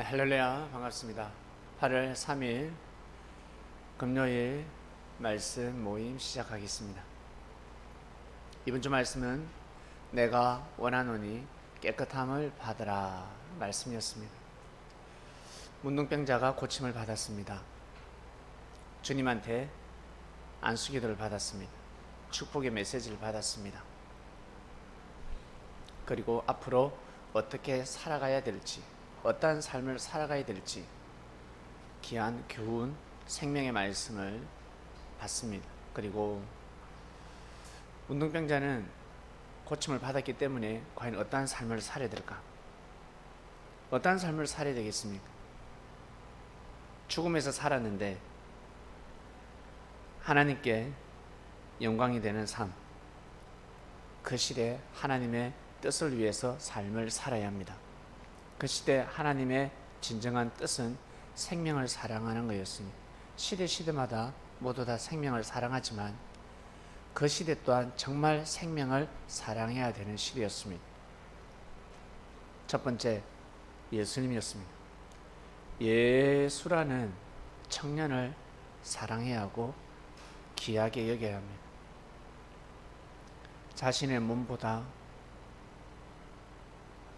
네, 할렐루야, 반갑습니다. 8월 3일 금요일 말씀 모임 시작하겠습니다. 이번 주 말씀은 내가 원하노니 깨끗함을 받으라 말씀이었습니다. 문둥병자가 고침을 받았습니다. 주님한테 안수기도를 받았습니다. 축복의 메시지를 받았습니다. 그리고 앞으로 어떻게 살아가야 될지, 어떠한 삶을 살아가야 될지 귀한 교훈, 생명의 말씀을 받습니다. 그리고 문둥병자는 고침을 받았기 때문에 과연 어떠한 삶을 살아야 될까? 어떠한 삶을 살아야 되겠습니까? 죽음에서 살았는데 하나님께 영광이 되는 삶, 그 시대에 하나님의 뜻을 위해서 삶을 살아야 합니다. 그 시대 하나님의 진정한 뜻은 생명을 사랑하는 것이었으니 시대마다 모두 다 생명을 사랑하지만 그 시대 또한 정말 생명을 사랑해야 되는 시대였습니다. 첫 번째, 예수님이었습니다. 예수라는 청년을 사랑해야 하고 귀하게 여겨야 합니다. 자신의 몸보다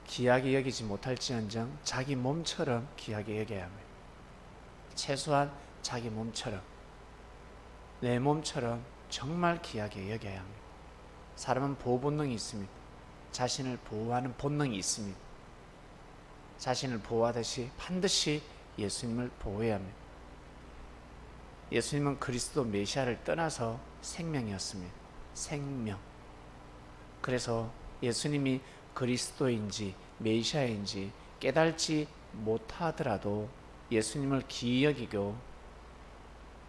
귀하게 여기지 못할지언정 자기 몸처럼 귀하게 여겨야 합니다. 최소한 자기 몸처럼, 내 몸처럼 정말 귀하게 여겨야 합니다. 사람은 보호 본능이 있습니다. 자신을 보호하는 본능이 있습니다. 자신을 보호하듯이 반드시 예수님을 보호해야 합니다. 예수님은 그리스도 메시아를 떠나서 생명이었습니다. 생명. 그래서 예수님이 그리스도인지 메시아인지 깨달지 못하더라도 예수님을 귀히 여기고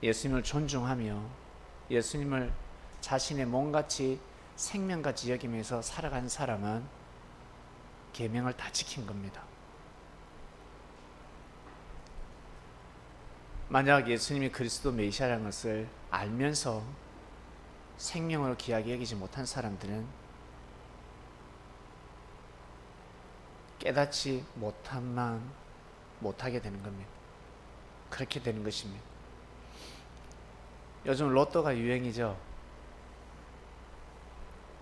예수님을 존중하며 예수님을 자신의 몸같이 생명같이 여기면서 살아간 사람은 계명을 다 지킨 겁니다. 만약 예수님이 그리스도 메시아라는 것을 알면서 생명으로 귀하게 여기지 못한 사람들은 깨닫지 못하게 되는 겁니다. 그렇게 되는 것입니다. 요즘 로또가 유행이죠.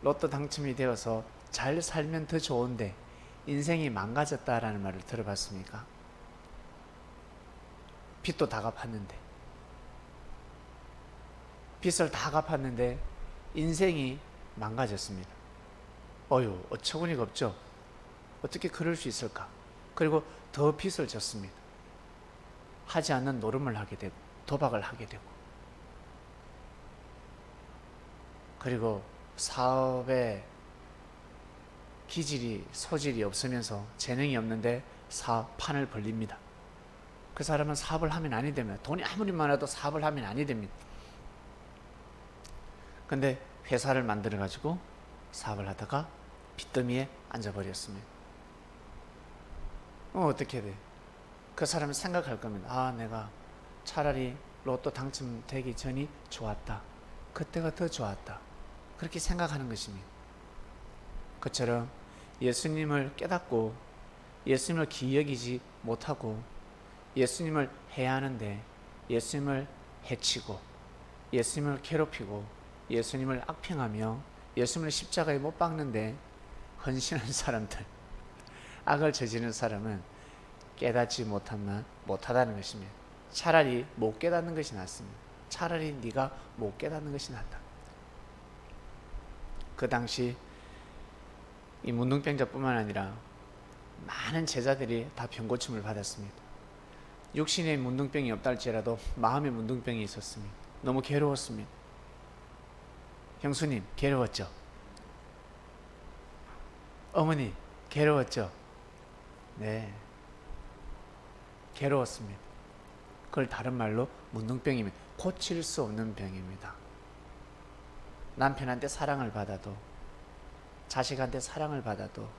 로또 당첨이 되어서 잘 살면 더 좋은데 인생이 망가졌다라는 말을 들어봤습니까? 빚도 다 갚았는데, 빚을 다 갚았는데 인생이 망가졌습니다. 어처구니가 없죠. 어떻게 그럴 수 있을까? 그리고 더 빚을 졌습니다. 하지 않는 노름을 하게 되고 도박을 하게 되고, 그리고 사업에 기질이 소질이 없으면서 재능이 없는데 사업판을 벌립니다. 그 사람은 사업을 하면 아니 됩니다. 돈이 아무리 많아도 사업을 하면 아니 됩니다. 근데 회사를 만들어 가지고 사업을 하다가 빚더미에 앉아버렸습니다. 어떻게 돼? 그 사람은 생각할 겁니다. 내가 차라리 로또 당첨되기 전이 좋았다. 그때가 더 좋았다. 그렇게 생각하는 것입니다. 그처럼 예수님을 깨닫고 예수님을 귀히 여기지 못하고 예수님을 해하는데 예수님을 해치고 예수님을 괴롭히고 예수님을 악평하며 예수님을 십자가에 못 박는데 헌신한 사람들, 악을 저지르는 사람은 깨닫지 못하다는 것입니다. 차라리 못 깨닫는 것이 낫습니다. 차라리 네가 못 깨닫는 것이 낫다. 그 당시 이 문둥병자뿐만 아니라 많은 제자들이 다 병고침을 받았습니다. 육신의 문둥병이 없다 할지라도 마음의 문둥병이 있었습니다. 너무 괴로웠습니다. 형수님 괴로웠죠? 어머니 괴로웠죠? 네, 괴로웠습니다. 그걸 다른 말로 문둥병입니다. 고칠 수 없는 병입니다. 남편한테 사랑을 받아도 자식한테 사랑을 받아도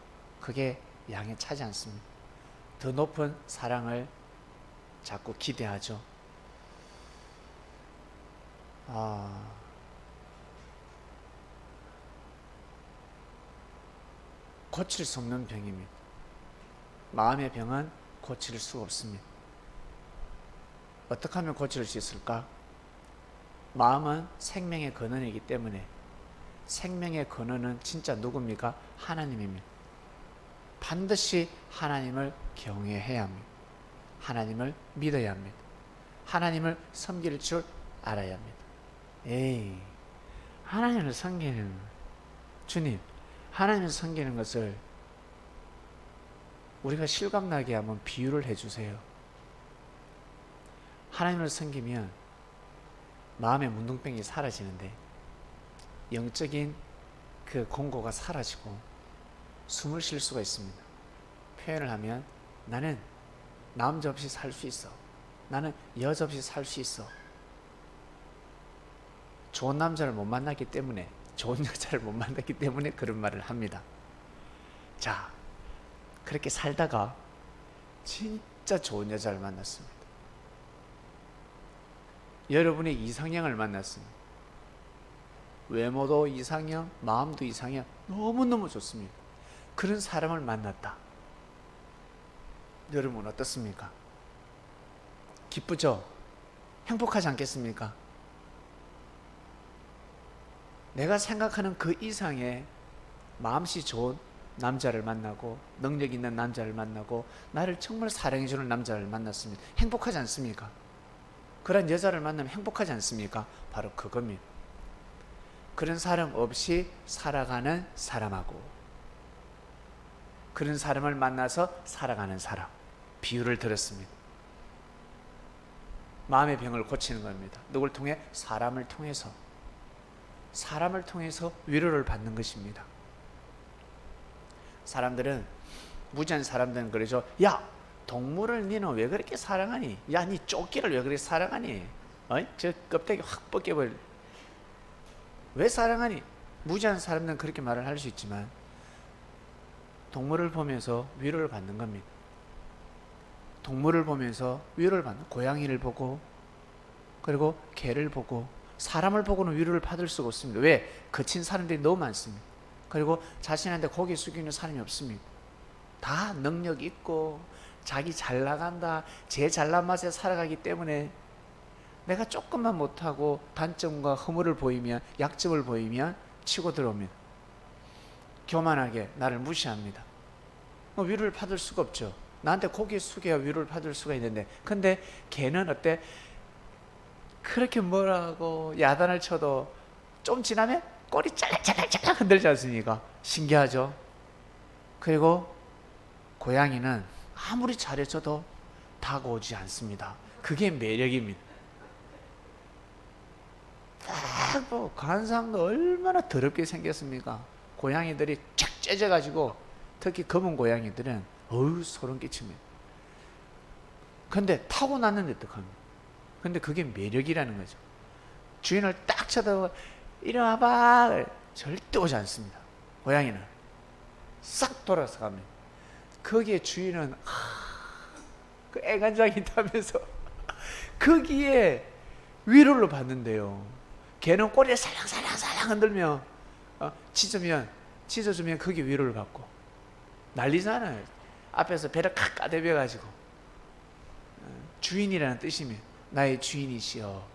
그게 양에 차지 않습니다. 더 높은 사랑을 자꾸 기대하죠. 고칠 수 없는 병입니다. 마음의 병은 고칠 수가 없습니다. 어떻게 하면 고칠 수 있을까? 마음은 생명의 근원이기 때문에 생명의 근원은 진짜 누굽니까? 하나님입니다. 반드시 하나님을 경외해야 합니다. 하나님을 믿어야 합니다. 하나님을 섬길 줄 알아야 합니다. 에이, 하나님을 섬기는, 주님, 하나님을 섬기는 것을 우리가 실감나게 한번 비유를 해주세요. 하나님을 섬기면 마음의 문둥병이 사라지는데 영적인 그 공고가 사라지고 숨을 쉴 수가 있습니다. 표현을 하면 나는 남자 없이 살 수 있어. 나는 여자 없이 살 수 있어. 좋은 남자를 못 만났기 때문에, 좋은 여자를 못 만났기 때문에 그런 말을 합니다. 자, 그렇게 살다가 진짜 좋은 여자를 만났습니다. 여러분의 이상형을 만났습니다. 외모도 이상형, 마음도 이상형, 너무너무 좋습니다. 그런 사람을 만났다. 여러분 어떻습니까? 기쁘죠? 행복하지 않겠습니까? 내가 생각하는 그 이상의 마음씨 좋은 남자를 만나고 능력 있는 남자를 만나고 나를 정말 사랑해주는 남자를 만났습니다. 행복하지 않습니까? 그런 여자를 만나면 행복하지 않습니까? 바로 그겁니다. 그런 사람 없이 살아가는 사람하고 그런 사람을 만나서 살아가는 사람, 비유를 들었습니다. 마음의 병을 고치는 겁니다. 누굴 통해? 사람을 통해서 위로를 받는 것입니다. 사람들은, 무지한 사람들은 그러죠. 야, 동물을 니는 왜 그렇게 사랑하니? 야, 니 쪼끼를 왜 그렇게 사랑하니? 저 껍데기 확 벗겨버릴, 왜 사랑하니? 무지한 사람들은 그렇게 말을 할 수 있지만 동물을 보면서 위로를 받는 겁니다. 동물을 보면서 위로를 받는, 고양이를 보고 그리고 개를 보고 사람을 보고는 위로를 받을 수가 없습니다. 왜? 거친 사람들이 너무 많습니다. 그리고 자신한테 고개 숙이는 사람이 없습니다. 다 능력 있고 자기 잘 나간다, 제 잘난 맛에 살아가기 때문에 내가 조금만 못하고 단점과 허물을 보이면, 약점을 보이면 치고 들어옵니다. 교만하게 나를 무시합니다. 위로를 받을 수가 없죠. 나한테 고개 숙여야 위로를 받을 수가 있는데, 근데 걔는 어때? 그렇게 뭐라고 야단을 쳐도 좀 지나면 꼬리 짤랑짤랑 흔들지 않습니까? 신기하죠? 그리고 고양이는 아무리 잘해줘도 다가오지 않습니다. 그게 매력입니다. 딱 뭐 관상도 얼마나 더럽게 생겼습니까? 고양이들이 쫙 째져가지고, 특히 검은 고양이들은 어우 소름 끼칩니다. 근데 타고났는데 어떡합니까? 근데 그게 매력이라는 거죠. 주인을 딱 쳐다보고 이리 와봐, 절대 오지 않습니다. 고양이는 싹 돌아서 갑니다. 거기에 주인은 그 애간장이 있다면서 거기에 위로를 받는데요. 걔는 꼬리를 살랑살랑 흔들며 짖어주면 거기에 위로를 받고 난리잖아요. 앞에서 배를 칵 까대벼가지고 주인이라는 뜻이면 나의 주인이시여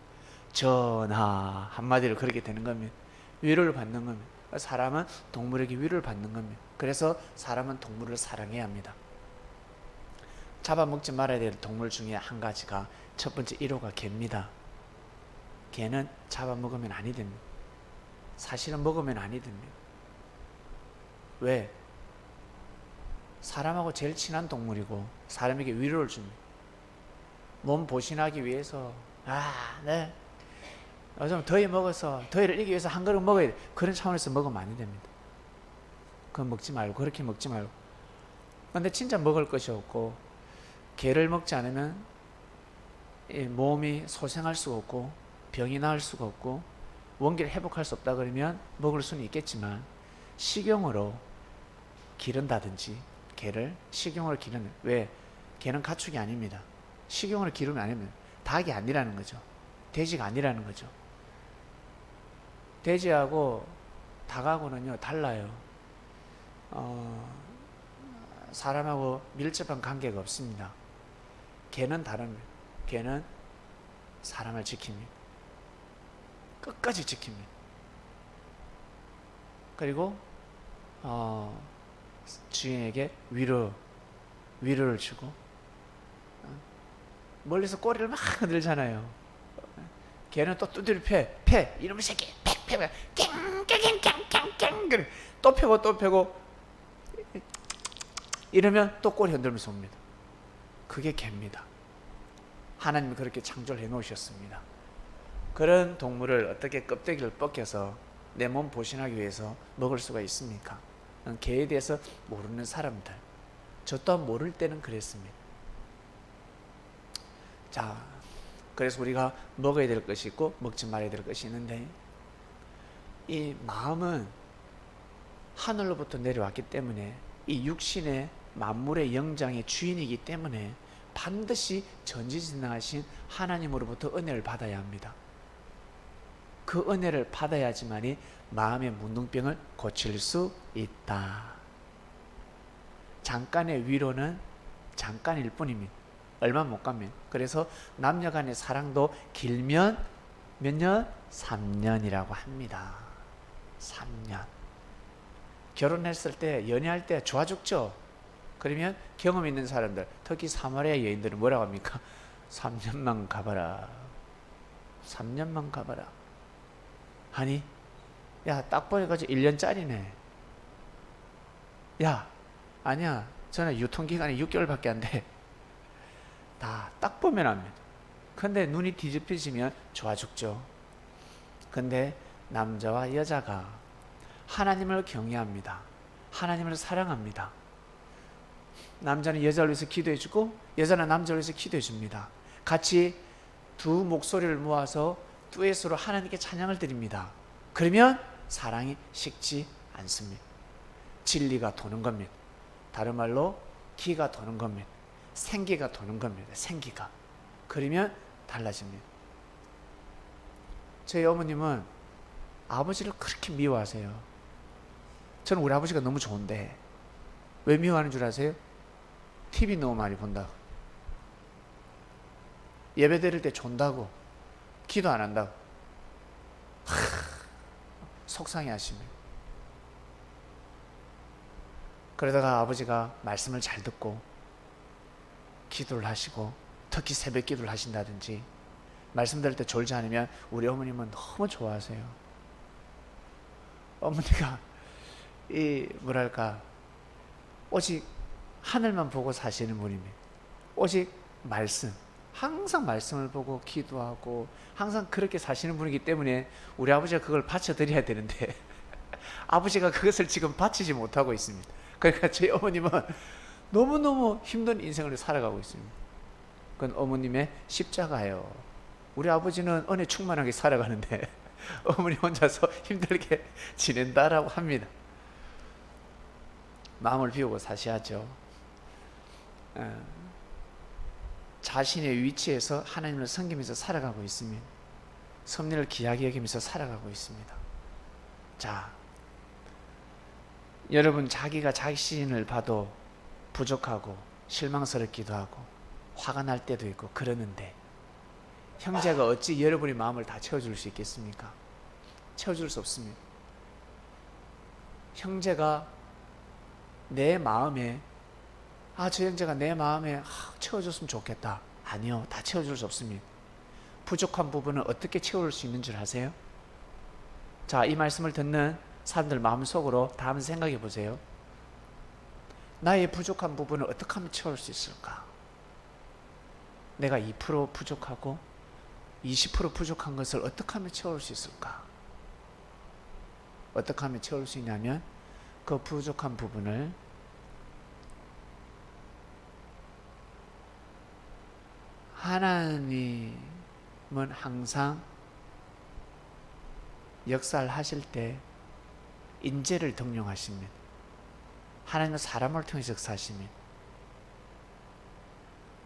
전하, 한마디로 그렇게 되는 겁니다. 위로를 받는 겁니다. 사람은 동물에게 위로를 받는 겁니다. 그래서 사람은 동물을 사랑해야 합니다. 잡아먹지 말아야 될 동물 중에 한 가지가, 첫 번째 1호가 개입니다. 개는 잡아먹으면 아니 됩니다. 사실은 먹으면 아니 됩니다. 왜? 사람하고 제일 친한 동물이고 사람에게 위로를 줍니다. 몸 보신하기 위해서 네, 요즘 더위 먹어서 더위를 이기기 위해서 한 그릇 먹어야 돼, 그런 차원에서 먹으면 안 됩니다. 그건 먹지 말고, 그렇게 먹지 말고. 근데 진짜 먹을 것이 없고 개를 먹지 않으면 몸이 소생할 수가 없고 병이 나을 수가 없고 원기를 회복할 수 없다 그러면 먹을 수는 있겠지만, 식용으로 기른다든지, 개를 식용으로 기르는, 왜? 개는 가축이 아닙니다. 식용으로 기르면 아니면 닭이 아니라는 거죠. 돼지가 아니라는 거죠. 돼지하고 닭하고는요 달라요. 사람하고 밀접한 관계가 없습니다. 개는 다릅니다. 개는 사람을 지킵니다. 끝까지 지킵니다. 그리고 주인에게 위로를 주고 멀리서 꼬리를 막 흔들잖아요. 걔는 또 두드려 패 이놈의 새끼 패 깽깽깽깽깽 또 패고 이러면 또 꼬리 흔들면서 옵니다. 그게 개입니다. 하나님이 그렇게 창조를 해 놓으셨습니다. 그런 동물을 어떻게 껍데기를 벗겨서 내 몸 보신하기 위해서 먹을 수가 있습니까? 개에 대해서 모르는 사람들, 저 또한 모를 때는 그랬습니다. 자, 그래서 우리가 먹어야 될 것이 있고 먹지 말아야 될 것이 있는데, 이 마음은 하늘로부터 내려왔기 때문에 이 육신의 만물의 영장의 주인이기 때문에 반드시 전지전능하신 하나님으로부터 은혜를 받아야 합니다. 그 은혜를 받아야지만이 마음의 문둥병을 고칠 수 있다. 잠깐의 위로는 잠깐일 뿐입니다. 얼마 못 가면. 그래서 남녀 간의 사랑도 길면 몇 년? 3년이라고 합니다. 3년. 결혼했을 때, 연애할 때 좋아 죽죠? 그러면 경험 있는 사람들, 특히 사마리아 여인들은 뭐라고 합니까? 3년만 가봐라. 3년만 가봐라. 아니, 야, 딱 보여가지고 1년짜리네. 야, 아니야. 저는 유통기간이 6개월밖에 안 돼. 다 딱 보면 압니다. 근데 눈이 뒤집혀지면 좋아 죽죠. 근데 남자와 여자가 하나님을 경외합니다. 하나님을 사랑합니다. 남자는 여자를 위해서 기도해주고 여자는 남자를 위해서 기도해줍니다. 같이 두 목소리를 모아서 듀엣으로 하나님께 찬양을 드립니다. 그러면 사랑이 식지 않습니다. 진리가 도는 겁니다. 다른 말로 기가 도는 겁니다. 생기가 도는 겁니다. 생기가. 그러면 달라집니다. 저희 어머님은 아버지를 그렇게 미워하세요. 저는 우리 아버지가 너무 좋은데 왜 미워하는 줄 아세요? TV 너무 많이 본다고. 예배 드릴 때 존다고. 기도 안 한다고. 속상해 하십니다. 그러다가 아버지가 말씀을 잘 듣고 기도를 하시고 특히 새벽 기도를 하신다든지 말씀 들을 때 졸지 않으면 우리 어머님은 너무 좋아하세요. 어머니가 이 뭐랄까 오직 하늘만 보고 사시는 분입니다. 오직 말씀, 항상 말씀을 보고 기도하고 항상 그렇게 사시는 분이기 때문에 우리 아버지가 그걸 바쳐드려야 되는데 아버지가 그것을 지금 바치지 못하고 있습니다. 그러니까 저희 어머님은 너무너무 힘든 인생을 살아가고 있습니다. 그건 어머님의 십자가예요. 우리 아버지는 은혜 충만하게 살아가는데 어머니 혼자서 힘들게 지낸다라고 합니다. 마음을 비우고 사셔야죠. 자신의 위치에서 하나님을 섬기면서 살아가고 있습니다. 섭리를 귀하게 여기면서 살아가고 있습니다. 자, 여러분 자기가 자신을 봐도 부족하고 실망스럽기도 하고 화가 날 때도 있고 그러는데 형제가 어찌 여러분의 마음을 다 채워줄 수 있겠습니까? 채워줄 수 없습니다. 형제가 내 마음에 저 형제가 내 마음에 채워줬으면 좋겠다. 아니요. 다 채워줄 수 없습니다. 부족한 부분은 어떻게 채울 수 있는 줄 아세요? 자, 이 말씀을 듣는 사람들 마음속으로 다 한번 생각해 보세요. 나의 부족한 부분을 어떻게 하면 채울 수 있을까? 내가 2% 부족하고 20% 부족한 것을 어떻게 하면 채울 수 있을까? 어떻게 하면 채울 수 있냐면 그 부족한 부분을 하나님은 항상 역사를 하실 때 인재를 등용하십니다. 하나님은 사람을 통해서 역사하십니다.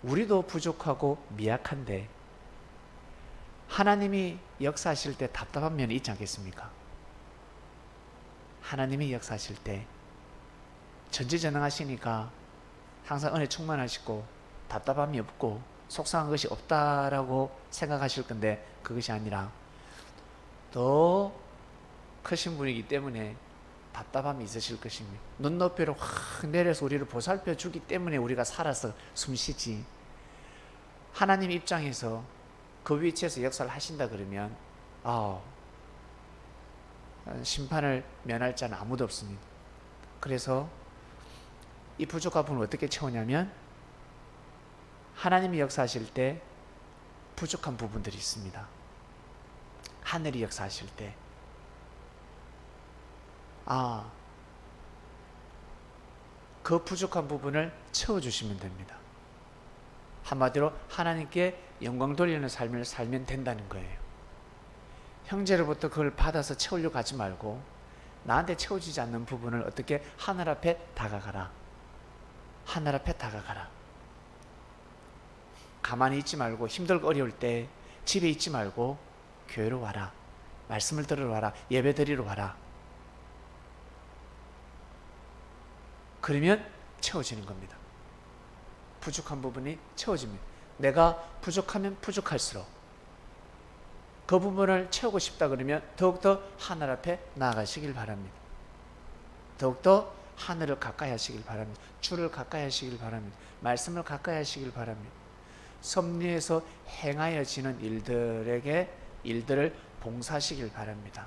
우리도 부족하고 미약한데 하나님이 역사하실 때 답답한 면이 있지 않겠습니까? 하나님이 역사하실 때 전지전능하시니까 항상 은혜 충만하시고 답답함이 없고 속상한 것이 없다라고 생각하실 건데 그것이 아니라 더 크신 분이기 때문에 답답함이 있으실 것입니다. 눈높이를 확 내려서 우리를 보살펴 주기 때문에 우리가 살아서 숨쉬지, 하나님 입장에서 그 위치에서 역사를 하신다 그러면 심판을 면할 자는 아무도 없습니다. 그래서 이 부족한 부분을 어떻게 채우냐면 하나님이 역사하실 때 부족한 부분들이 있습니다. 하늘이 역사하실 때 그 부족한 부분을 채워주시면 됩니다. 한마디로 하나님께 영광 돌리는 삶을 살면 된다는 거예요. 형제로부터 그걸 받아서 채우려고 하지 말고 나한테 채워지지 않는 부분을 어떻게 하늘 앞에 다가가라. 하늘 앞에 다가가라. 가만히 있지 말고 힘들고 어려울 때 집에 있지 말고 교회로 와라. 말씀을 들으러 와라. 예배 드리러 와라. 그러면 채워지는 겁니다. 부족한 부분이 채워집니다. 내가 부족하면 부족할수록 그 부분을 채우고 싶다 그러면 더욱더 하늘 앞에 나아가시길 바랍니다. 더욱더 하늘을 가까이 하시길 바랍니다. 주를 가까이 하시길 바랍니다. 말씀을 가까이 하시길 바랍니다. 섭리에서 행하여지는 일들을 봉사하시길 바랍니다.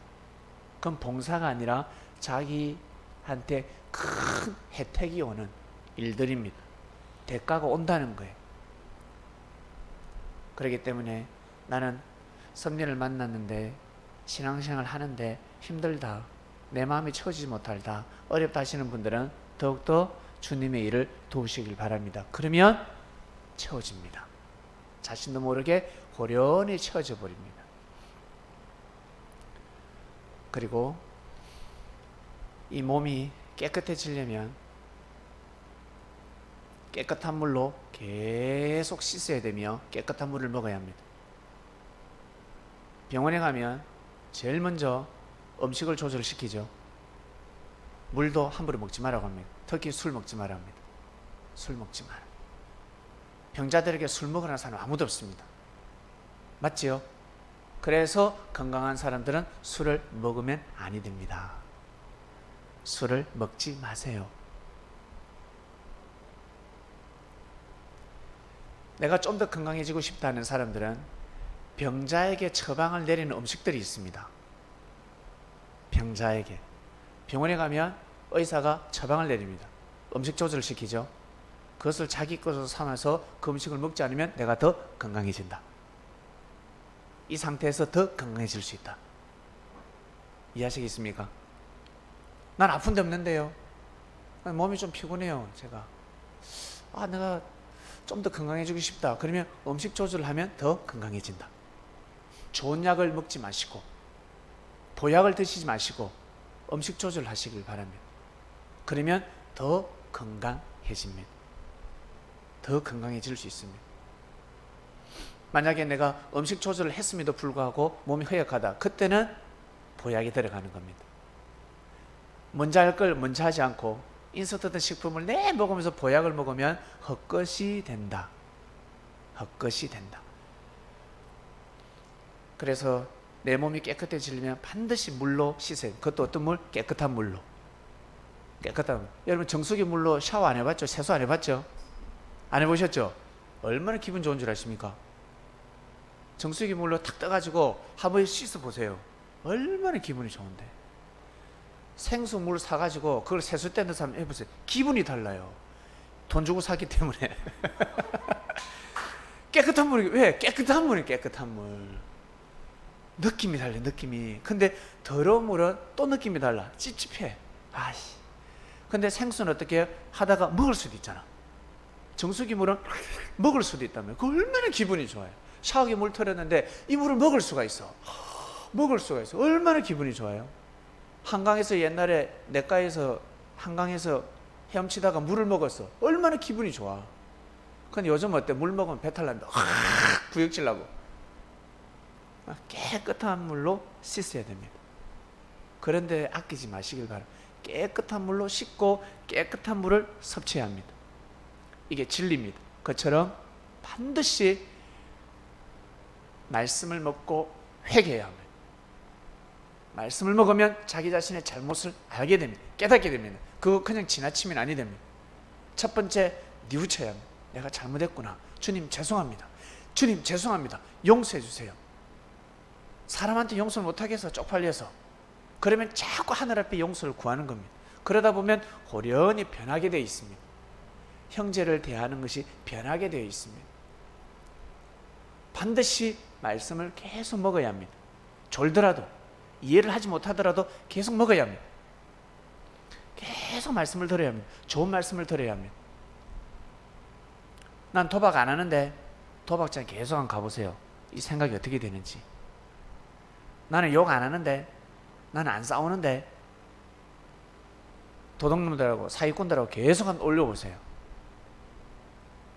그건 봉사가 아니라 자기한테 큰 혜택이 오는 일들입니다. 대가가 온다는 거예요. 그렇기 때문에 나는 섭리를 만났는데 신앙생활 하는데 힘들다, 내 마음이 채워지지 못하다, 어렵다 하시는 분들은 더욱더 주님의 일을 도우시길 바랍니다. 그러면 채워집니다. 자신도 모르게 호련히 채워져 버립니다. 그리고 이 몸이 깨끗해지려면 깨끗한 물로 계속 씻어야 되며 깨끗한 물을 먹어야 합니다. 병원에 가면 제일 먼저 음식을 조절시키죠. 물도 함부로 먹지 말라고 합니다. 특히 술 먹지 말라고 합니다. 술 먹지 마라. 병자들에게 술 먹으라는 사람 아무도 없습니다. 맞지요? 그래서 건강한 사람들은 술을 먹으면 아니 됩니다. 술을 먹지 마세요. 내가 좀 더 건강해지고 싶다는 사람들은 병자에게 처방을 내리는 음식들이 있습니다. 병자에게. 병원에 가면 의사가 처방을 내립니다. 음식 조절을 시키죠. 그것을 자기 것으로 삼아서 그 음식을 먹지 않으면 내가 더 건강해진다. 이 상태에서 더 건강해질 수 있다. 이해하시겠습니까? 난 아픈 데 없는데요. 몸이 좀 피곤해요. 제가 내가 좀 더 건강해지고 싶다. 그러면 음식 조절을 하면 더 건강해진다. 좋은 약을 먹지 마시고 보약을 드시지 마시고 음식 조절을 하시길 바랍니다. 그러면 더 건강해집니다. 더 건강해질 수 있습니다. 만약에 내가 음식 조절을 했음에도 불구하고 몸이 허약하다. 그때는 보약이 들어가는 겁니다. 먼저 할 걸 먼저 하지 않고 인서트된 식품을 먹으면서 보약을 먹으면 헛것이 된다. 헛것이 된다. 그래서 내 몸이 깨끗해지려면 반드시 물로 씻어야 돼요. 그것도 어떤 물? 깨끗한 물로. 깨끗한 물. 여러분 정수기 물로 샤워 안 해봤죠? 세수 안 해봤죠? 안 해보셨죠? 얼마나 기분 좋은 줄 아십니까? 정수기 물로 탁 떠가지고 한번 씻어보세요. 얼마나 기분이 좋은데. 생수물 사가지고 그걸 세숫대 넣어서 한번 해보세요. 기분이 달라요. 돈 주고 사기 때문에. 깨끗한 물이, 왜? 깨끗한 물이 깨끗한 물. 느낌이 달라요, 느낌이. 근데 더러운 물은 또 느낌이 달라. 찝찝해. 근데 생수는 어떻게 하다가 먹을 수도 있잖아. 정수기 물은 먹을 수도 있다면 그 얼마나 기분이 좋아요. 샤워기 물 틀었는데 이 물을 먹을 수가 있어. 먹을 수가 있어. 얼마나 기분이 좋아요. 한강에서 옛날에 냇가에서 한강에서 헤엄치다가 물을 먹었어. 얼마나 기분이 좋아. 근데 요즘 어때? 물 먹으면 배탈 난다. 구역질 나고. 깨끗한 물로 씻어야 됩니다. 그런데 아끼지 마시길 바랍니다. 깨끗한 물로 씻고 깨끗한 물을 섭취해야 합니다. 이게 진리입니다. 그처럼 반드시 말씀을 먹고 회개해야 합니다. 말씀을 먹으면 자기 자신의 잘못을 알게 됩니다. 깨닫게 됩니다. 그거 그냥 지나치면 아니 됩니다. 첫 번째, 뉘우쳐야 합니다. 내가 잘못했구나. 주님 죄송합니다. 주님 죄송합니다. 용서해 주세요. 사람한테 용서를 못하게 해서 쪽팔려서, 그러면 자꾸 하늘 앞에 용서를 구하는 겁니다. 그러다 보면 호련히 변하게 되어 있습니다. 형제를 대하는 것이 변하게 되어 있습니다. 반드시 말씀을 계속 먹어야 합니다. 졸더라도, 이해를 하지 못하더라도 계속 먹어야 합니다. 계속 말씀을 들어야 합니다. 좋은 말씀을 들어야 합니다. 난 도박 안 하는데 도박장 계속 한번 가보세요. 이 생각이 어떻게 되는지. 나는 욕 안 하는데, 나는 안 싸우는데, 도둑놈들하고 사기꾼들하고 계속 한번 올려보세요.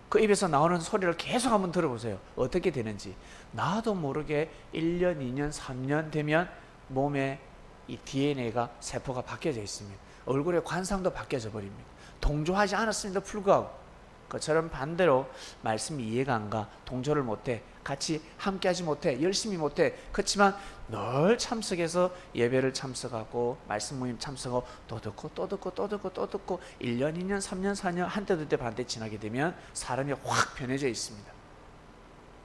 그 입에서 나오는 소리를 계속 한번 들어보세요. 어떻게 되는지. 나도 모르게 1년, 2년, 3년 되면 몸에 이 DNA가, 세포가 바뀌어져 있습니다. 얼굴의 관상도 바뀌어져 버립니다. 동조하지 않았음에도 불구하고. 그처럼 반대로 말씀이 이해가 안 가, 동조를 못해, 같이 함께하지 못해, 열심히 못해. 그렇지만 늘 참석해서 예배를 참석하고 말씀 모임 참석하고 또 듣고 또 듣고 또 듣고 또 듣고 1년, 2년, 3년, 4년 한때 두때 반때 지나게 되면 사람이 확 변해져 있습니다.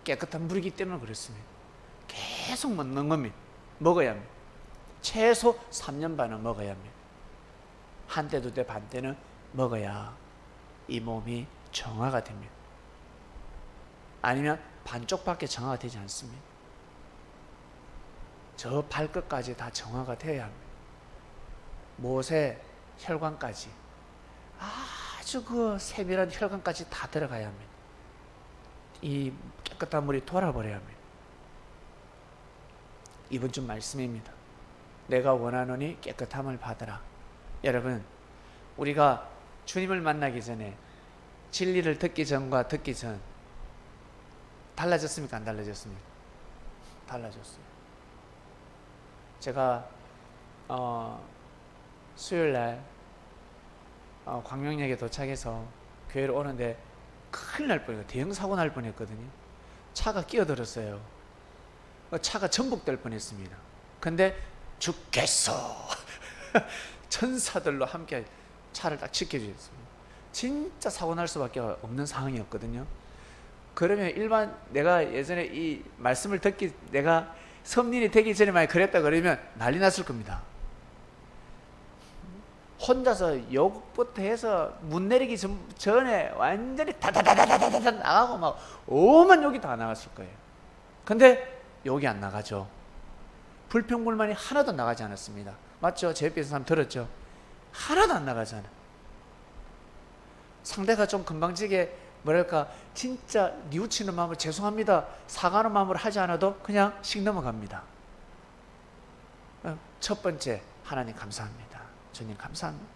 깨끗한 물이기 때문에 그렇습니다. 계속 먹는 겁니다. 먹어야 합니다. 최소 3년 반은 먹어야 합니다. 한때 두때 반때는 먹어야 이 몸이 정화가 됩니다. 아니면 반쪽밖에 정화가 되지 않습니다. 저 발끝까지 다 정화가 되어야 합니다. 못에 혈관까지, 아주 그 세밀한 혈관까지 다 들어가야 합니다. 이 깨끗한 물이 돌아버려야 합니다. 이번 주 말씀입니다. 내가 원하노니 깨끗함을 받으라. 여러분, 우리가 주님을 만나기 전에 진리를 듣기 전과 듣기 전 달라졌습니까? 안 달라졌습니까? 달라졌어요. 제가 수요일날 광명역에 도착해서 교회를 오는데 큰일 날 뻔했어요. 대형 사고 날 뻔했거든요. 차가 끼어들었어요. 차가 전복될 뻔했습니다. 근데 죽겠어 천사들로 함께 차를 딱 지켜주셨습니다. 진짜 사고 날 수밖에 없는 상황이었거든요. 그러면 일반 내가 예전에 이 말씀을 듣기, 내가 성인이 되기 전에 만약 그랬다 그러면 난리 났을 겁니다. 혼자서 욕부터 해서 문 내리기 전에 완전히 다다다다다다 나가고 막 오만 욕이 다 나갔을 거예요. 근데 욕이 안 나가죠. 불평불만이 하나도 나가지 않았습니다. 맞죠? 제 옆에서 사람 들었죠? 하나도 안 나가잖아. 상대가 좀 금방지게 뭐랄까 진짜 뉘우치는 마음으로 죄송합니다, 사과하는 마음으로 하지 않아도 그냥 씩 넘어갑니다. 첫 번째, 하나님 감사합니다, 주님 감사합니다,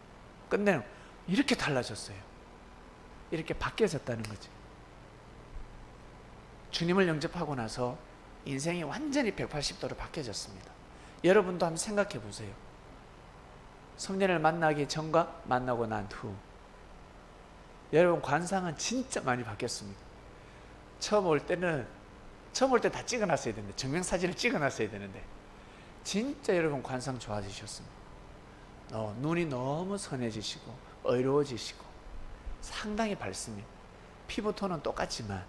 끝내는. 이렇게 달라졌어요. 이렇게 바뀌어졌다는 거죠. 주님을 영접하고 나서 인생이 완전히 180도로 바뀌어졌습니다. 여러분도 한번 생각해 보세요. 성령을 만나기 전과 만나고 난 후, 여러분 관상은 진짜 많이 바뀌었습니다. 처음 올 때 다 찍어놨어야 되는데, 증명사진을 찍어놨어야 되는데 진짜 여러분 관상 좋아지셨습니다. 눈이 너무 선해지시고 의로워지시고 상당히 밝습니다. 피부톤은 똑같지만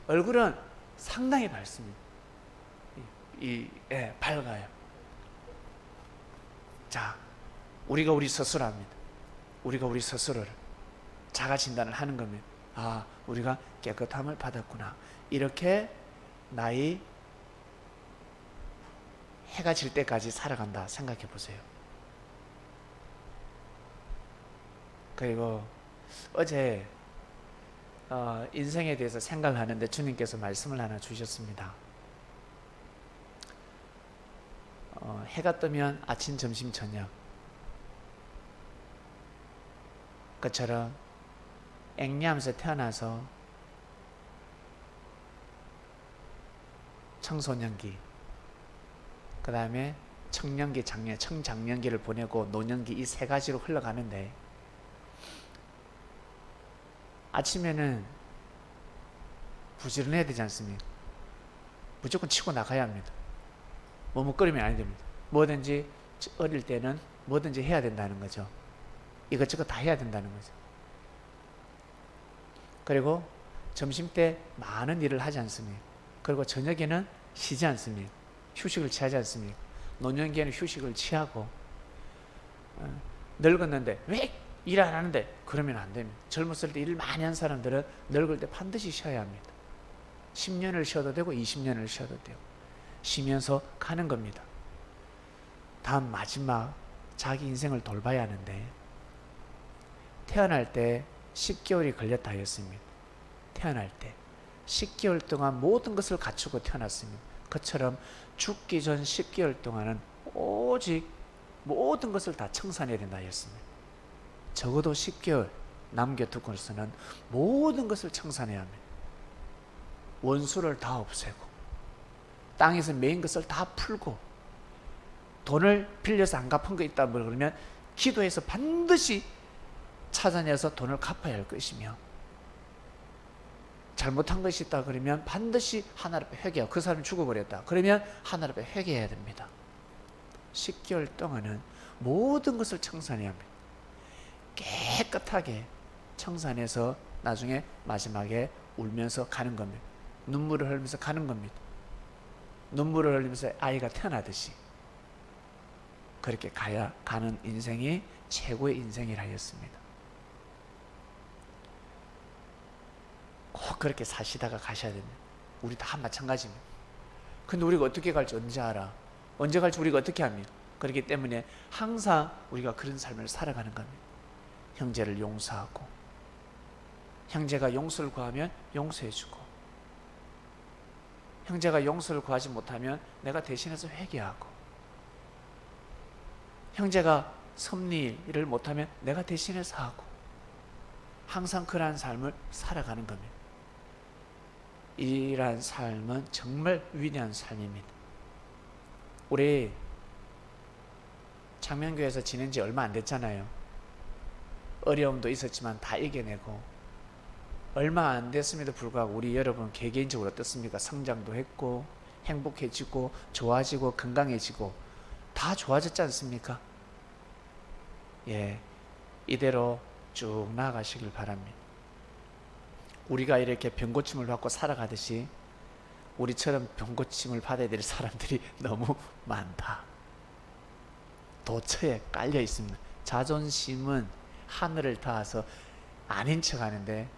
얼굴은 상당히 밝습니다. 밝아요. 자, 우리가 우리 스스로 합니다. 우리가 우리 스스로를 자가 진단을 하는 겁니다. 아, 우리가 깨끗함을 받았구나. 이렇게 나이 해가 질 때까지 살아간다 생각해 보세요. 그리고 어제 인생에 대해서 생각을 하는데 주님께서 말씀을 하나 주셨습니다. 해가 뜨면 아침, 점심, 저녁, 그처럼 앵냐하면서 태어나서 청소년기, 그 다음에 청년기, 청장년기를 보내고 노년기, 이 세 가지로 흘러가는데 아침에는 부지런해야 되지 않습니까? 무조건 치고 나가야 합니다. 머뭇거리면 안 됩니다. 뭐든지 어릴 때는 뭐든지 해야 된다는 거죠. 이것저것 다 해야 된다는 거죠. 그리고 점심 때 많은 일을 하지 않습니까? 그리고 저녁에는 쉬지 않습니까? 휴식을 취하지 않습니까? 노년기에는 휴식을 취하고, 늙었는데 왜 일 안 하는데? 그러면 안 됩니다. 젊었을 때 일을 많이 한 사람들은 늙을 때 반드시 쉬어야 합니다. 10년을 쉬어도 되고 20년을 쉬어도 되고 쉬면서 가는 겁니다. 다음 마지막 자기 인생을 돌봐야 하는데, 태어날 때 10개월이 걸렸다 하였습니다. 태어날 때 10개월 동안 모든 것을 갖추고 태어났습니다. 그처럼 죽기 전 10개월 동안은 오직 모든 것을 다 청산해야 된다 하였습니다. 적어도 10개월 남겨두고서는 모든 것을 청산해야 합니다. 원수를 다 없애고, 땅에서 메인 것을 다 풀고, 돈을 빌려서 안 갚은 거 있다 그러면 기도해서 반드시 찾아내서 돈을 갚아야 할 것이며, 잘못한 것이 있다 그러면 반드시 하나님 앞에 회개하고, 그 사람이 죽어버렸다 그러면 하나님 앞에 회개해야 됩니다. 10개월 동안은 모든 것을 청산해야 합니다. 깨끗하게 청산해서 나중에 마지막에 울면서 가는 겁니다. 눈물을 흘리면서 가는 겁니다. 눈물을 흘리면서 아이가 태어나듯이 그렇게 가야 가는 인생이 최고의 인생이라 하였습니다. 꼭 그렇게 사시다가 가셔야 됩니다. 우리 다 마찬가지입니다. 근데 우리가 어떻게 갈지 언제 알아? 언제 갈지 우리가 어떻게 합니까? 그렇기 때문에 항상 우리가 그런 삶을 살아가는 겁니다. 형제를 용서하고, 형제가 용서를 구하면 용서해주고, 형제가 용서를 구하지 못하면 내가 대신해서 회개하고, 형제가 섭리를 못하면 내가 대신해서 하고, 항상 그러한 삶을 살아가는 겁니다. 이러한 삶은 정말 위대한 삶입니다. 우리 창명교회에서 지낸 지 얼마 안 됐잖아요. 어려움도 있었지만 다 이겨내고, 얼마 안 됐음에도 불구하고 우리 여러분 개개인적으로 어떻습니까? 성장도 했고, 행복해지고, 좋아지고, 건강해지고 다 좋아졌지 않습니까? 예, 이대로 쭉 나아가시길 바랍니다. 우리가 이렇게 병고침을 받고 살아가듯이 우리처럼 병고침을 받아야 될 사람들이 너무 많다. 도처에 깔려 있습니다. 자존심은 하늘을 닿아서 아닌 척 하는데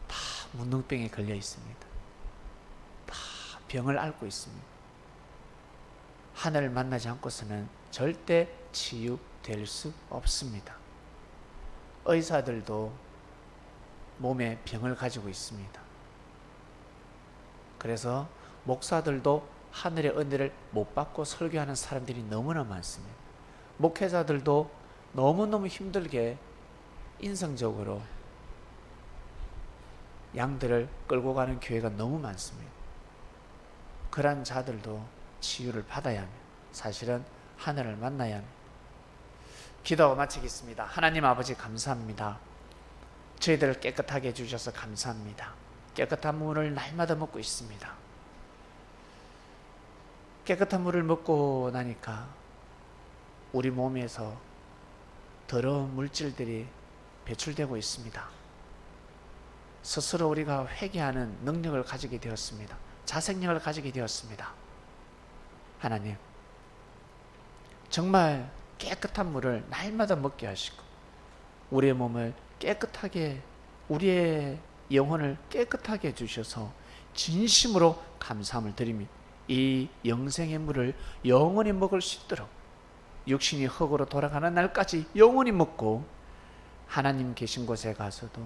다 문둥병에 걸려 있습니다. 다 병을 앓고 있습니다. 하늘을 만나지 않고서는 절대 치유될 수 없습니다. 의사들도 몸에 병을 가지고 있습니다. 그래서 목사들도 하늘의 은혜를 못 받고 설교하는 사람들이 너무나 많습니다. 목회자들도 너무너무 힘들게 인성적으로 양들을 끌고 가는 교회가 너무 많습니다. 그러한 자들도 치유를 받아야 합니다. 사실은 하늘을 만나야 합니다. 기도하고 마치겠습니다. 하나님 아버지 감사합니다. 저희들을 깨끗하게 해주셔서 감사합니다. 깨끗한 물을 날마다 먹고 있습니다. 깨끗한 물을 먹고 나니까 우리 몸에서 더러운 물질들이 배출되고 있습니다. 스스로 우리가 회개하는 능력을 가지게 되었습니다. 자생력을 가지게 되었습니다. 하나님, 정말 깨끗한 물을 날마다 먹게 하시고 우리의 몸을 깨끗하게, 우리의 영혼을 깨끗하게 해주셔서 진심으로 감사함을 드립니다. 이 영생의 물을 영원히 먹을 수 있도록 육신이 흙으로 돌아가는 날까지 영원히 먹고, 하나님 계신 곳에 가서도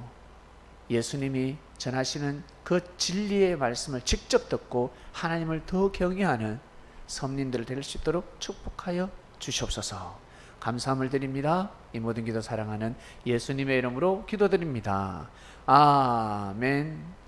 예수님이 전하시는 그 진리의 말씀을 직접 듣고 하나님을 더 경외하는 선민들 될 수 있도록 축복하여 주시옵소서. 감사함을 드립니다. 이 모든 기도 사랑하는 예수님의 이름으로 기도드립니다. 아멘.